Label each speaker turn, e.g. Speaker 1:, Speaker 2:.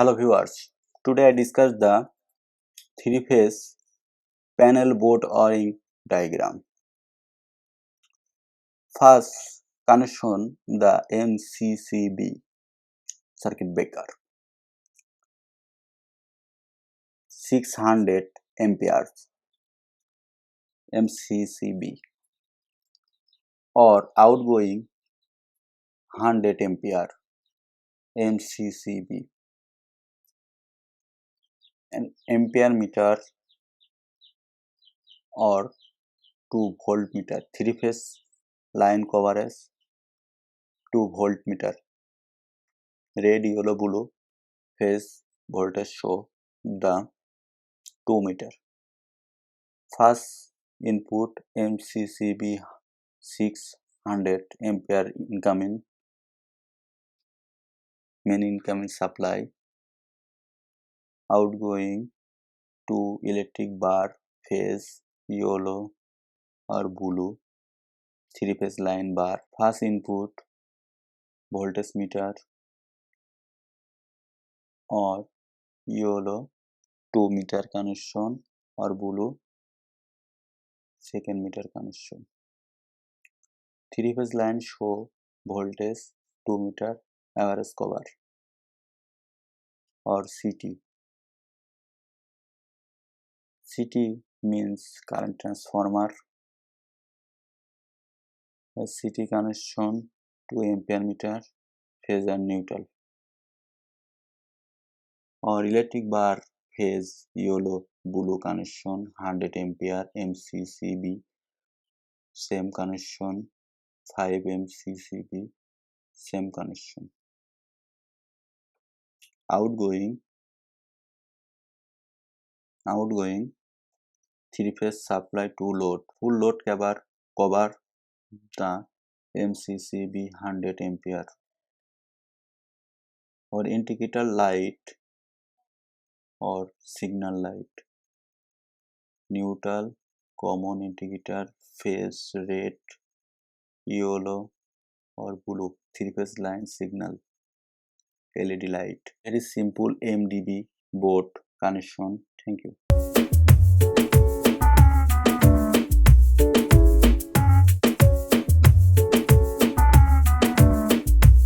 Speaker 1: Hello viewers, today I discuss the three-phase panel board wiring diagram. First, connection the MCCB circuit breaker 600 amperes MCCB or outgoing 100 ampere MCCB and ampere meter or 2 voltmeter, three-phase line coverage 2 voltmeter, red, yellow, blue phase voltage show the 2 meter. First input MCCB 600 ampere incoming, main incoming supply, outgoing to electric bar phase yellow or blue, three phase line bar. First input voltage meter or yellow 2 meter connection or blue second meter connection. Three phase line show voltage 2 meter average cover or CT. CT means current transformer. A CT connection to ampere meter, phase and neutral. Or electric bar phase yellow blue connection 100 ampere MCCB, same connection 5 MCCB, same connection. Outgoing three phase supply to load, full load cover the MCCB 100 ampere. Or indicator light or signal light, neutral, common indicator, phase red, yellow or blue, three phase line signal, LED light. Very simple MDB board connection. Thank you.